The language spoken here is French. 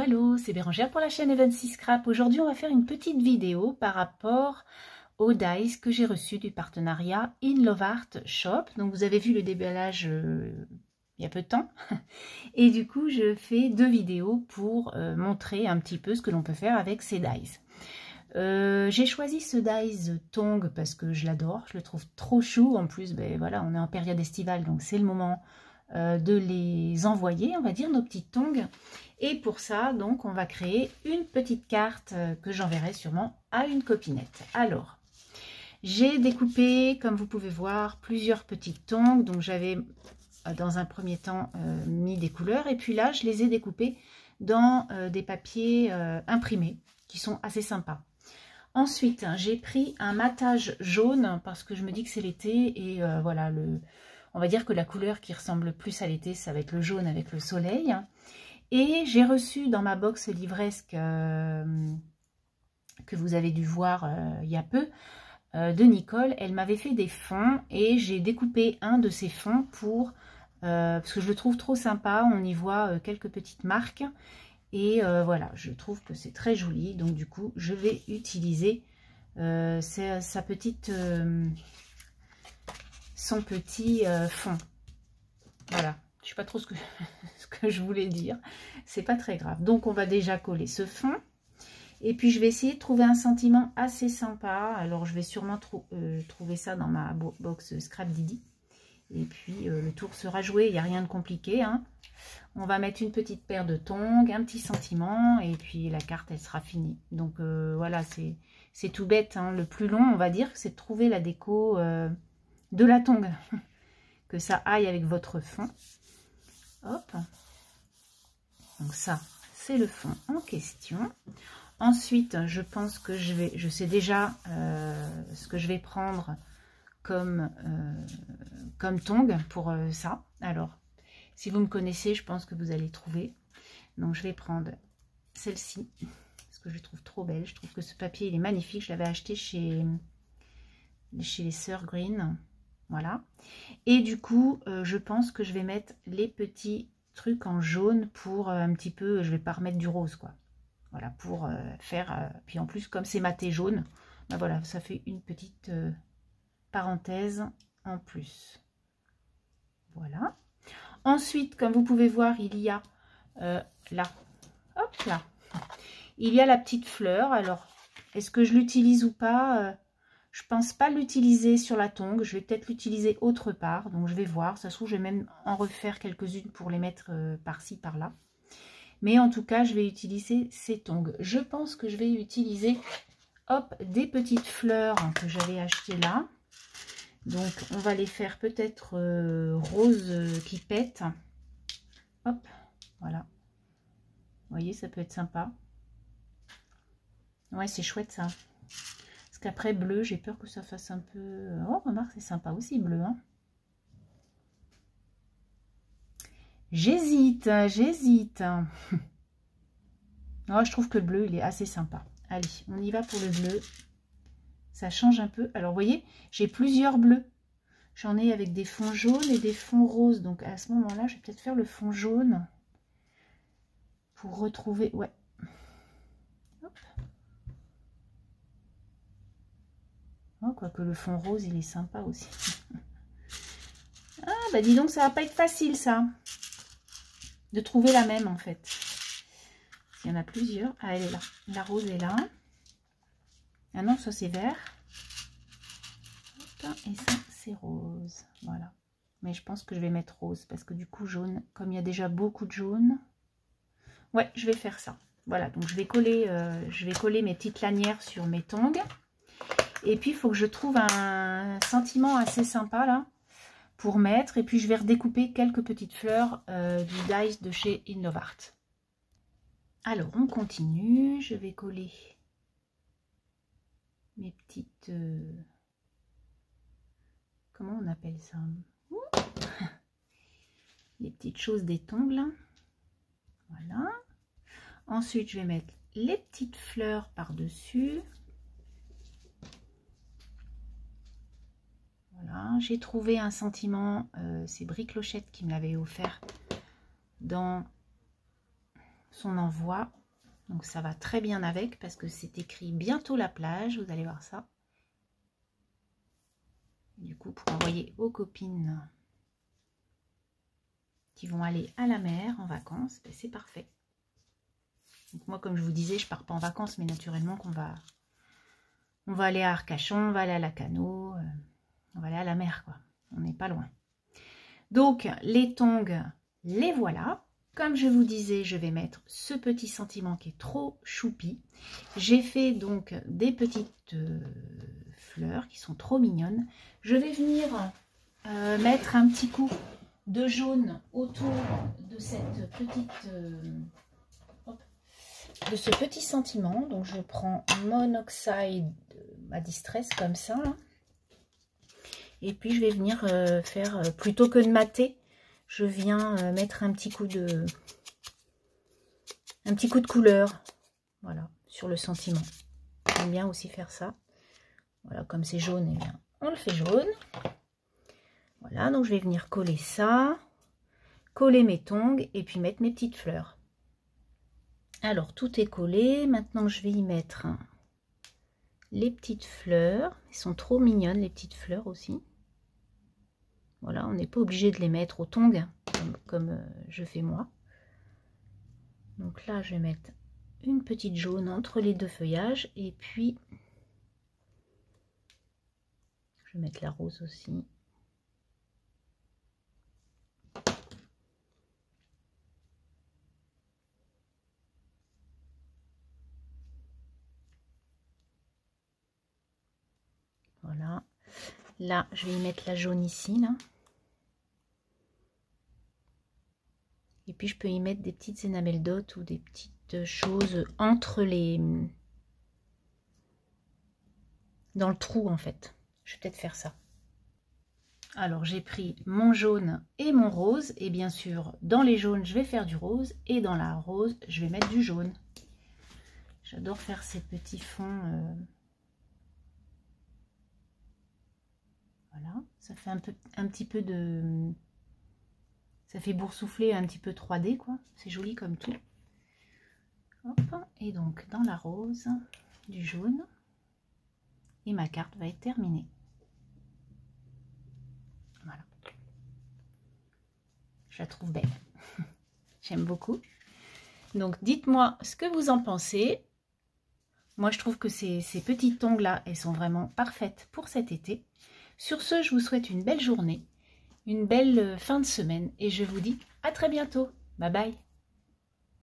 Hello, c'est Bérangère pour la chaîne Evansy Scrap. Aujourd'hui, on va faire une petite vidéo par rapport aux dies que j'ai reçus du partenariat In Love Art Shop. Donc, vous avez vu le déballage il y a peu de temps. Et du coup, je fais deux vidéos pour montrer un petit peu ce que l'on peut faire avec ces dies. J'ai choisi ce dies Tong parce que je l'adore, je le trouve trop chou. En plus, ben voilà, on est en période estivale, donc c'est le moment de les envoyer, on va dire, nos petites tongs. Et pour ça, donc, on va créer une petite carte que j'enverrai sûrement à une copinette. Alors, j'ai découpé, comme vous pouvez voir, plusieurs petites tongs. Donc, j'avais, dans un premier temps, mis des couleurs. Et puis là, je les ai découpées dans des papiers imprimés, qui sont assez sympas. Ensuite, j'ai pris un matage jaune, parce que je me dis que c'est l'été. Et voilà, on va dire que la couleur qui ressemble le plus à l'été, ça va être le jaune avec le soleil. Et j'ai reçu dans ma box livresque que vous avez dû voir il y a peu, de Nicole. Elle m'avait fait des fonds et j'ai découpé un de ces fonds pour, parce que je le trouve trop sympa. On y voit quelques petites marques et voilà, je trouve que c'est très joli. Donc du coup, je vais utiliser sa petite, son petit fond. Voilà. Je ne sais pas trop ce que je voulais dire. C'est pas très grave. Donc, on va déjà coller ce fond. Et puis, je vais essayer de trouver un sentiment assez sympa. Alors, je vais sûrement trouver ça dans ma box Scrap Didi. Et puis, le tour sera joué. Il n'y a rien de compliqué, hein. On va mettre une petite paire de tongs, un petit sentiment. Et puis, la carte, elle sera finie. Donc, voilà, c'est tout bête, hein. Le plus long, on va dire, c'est de trouver la déco de la tongue. Que ça aille avec votre fond. Hop, donc ça, c'est le fond en question. Ensuite, je pense que je sais déjà ce que je vais prendre comme tongue pour ça. Alors, si vous me connaissez, je pense que vous allez trouver. Donc, je vais prendre celle-ci, parce que je la trouve trop belle. Je trouve que ce papier, il est magnifique. Je l'avais acheté chez les Sœurs Green. Voilà. Et du coup, je pense que je vais mettre les petits trucs en jaune pour un petit peu, je vais pas remettre du rose, quoi. Voilà, pour faire, puis en plus, comme c'est maté jaune, ben voilà, ça fait une petite parenthèse en plus. Voilà. Ensuite, comme vous pouvez voir, il y a là, hop là, il y a la petite fleur. Alors, est-ce que je l'utilise ou pas? Je pense pas l'utiliser sur la tongue, je vais peut-être l'utiliser autre part, donc je vais voir. Ça se trouve, je vais même en refaire quelques-unes pour les mettre par-ci, par-là. Mais en tout cas, je vais utiliser ces tongs. Je pense que je vais utiliser, hop, des petites fleurs que j'avais achetées là. Donc, on va les faire peut-être rose qui pète. Hop, voilà. Vous voyez, ça peut être sympa. Ouais, c'est chouette ça. Après bleu, j'ai peur que ça fasse un peu... Oh, remarque, c'est sympa aussi bleu, hein. J'hésite. Oh, je trouve que le bleu, il est assez sympa. Allez, on y va pour le bleu. Ça change un peu. Alors, vous voyez, j'ai plusieurs bleus. J'en ai avec des fonds jaunes et des fonds roses. Donc, à ce moment-là, je vais peut-être faire le fond jaune pour retrouver... Ouais. Hop. Oh, quoique le fond rose, il est sympa aussi. Ah, bah dis donc, ça va pas être facile, ça. De trouver la même, en fait. Il y en a plusieurs. Ah, elle est là. La rose est là. Ah non, ça, c'est vert. Et ça, c'est rose. Voilà. Mais je pense que je vais mettre rose, parce que du coup, jaune, comme il y a déjà beaucoup de jaune. Ouais, je vais faire ça. Voilà, donc je vais coller mes petites lanières sur mes tongs. Et puis, il faut que je trouve un sentiment assez sympa, là, pour mettre. Et puis, je vais redécouper quelques petites fleurs du dies de chez In Love Art. Alors, on continue. Je vais coller mes petites... comment on appelle ça? Les petites choses des tongs, là. Voilà. Ensuite, je vais mettre les petites fleurs par-dessus. Voilà, j'ai trouvé un sentiment, c'est Brie Clochette qui me l'avait offert dans son envoi. Donc ça va très bien avec parce que c'est écrit bientôt la plage, vous allez voir ça. Du coup, pour envoyer aux copines qui vont aller à la mer en vacances, ben c'est parfait. Donc moi, comme je vous disais, je pars pas en vacances, mais naturellement qu'on va aller à Arcachon, on va aller à Lacanau, on va aller à la mer, quoi. On n'est pas loin. Donc, les tongs, les voilà. Comme je vous disais, je vais mettre ce petit sentiment qui est trop choupi. J'ai fait donc des petites fleurs qui sont trop mignonnes. Je vais venir mettre un petit coup de jaune autour de cette petite... de ce petit sentiment. Donc je prends Monoxide à Distress comme ça là. Et puis je vais venir faire, plutôt que de mater, je viens mettre un petit coup de couleur, voilà, sur le sentiment. J'aime bien aussi faire ça. Voilà, comme c'est jaune, et bien on le fait jaune. Voilà, donc je vais venir coller ça, coller mes tongs et puis mettre mes petites fleurs. Alors tout est collé, maintenant je vais y mettre les petites fleurs. Elles sont trop mignonnes les petites fleurs aussi. Voilà, on n'est pas obligé de les mettre au tongs comme je fais moi. Donc là, je vais mettre une petite jaune entre les deux feuillages et puis je vais mettre la rose aussi. Voilà. Là, je vais y mettre la jaune ici, là. Et puis, je peux y mettre des petites énamels d'hôtes ou des petites choses entre les... dans le trou, en fait. Je vais peut-être faire ça. Alors, j'ai pris mon jaune et mon rose. Et bien sûr, dans les jaunes, je vais faire du rose. Et dans la rose, je vais mettre du jaune. J'adore faire ces petits fonds... Voilà, ça fait un petit peu de... Ça fait boursoufler un petit peu 3D, quoi. C'est joli comme tout. Hop, et donc, dans la rose, du jaune. Et ma carte va être terminée. Voilà. Je la trouve belle. J'aime beaucoup. Donc, dites-moi ce que vous en pensez. Moi, je trouve que ces petites tongs-là, elles sont vraiment parfaites pour cet été. Sur ce, je vous souhaite une belle journée, une belle fin de semaine et je vous dis à très bientôt. Bye bye.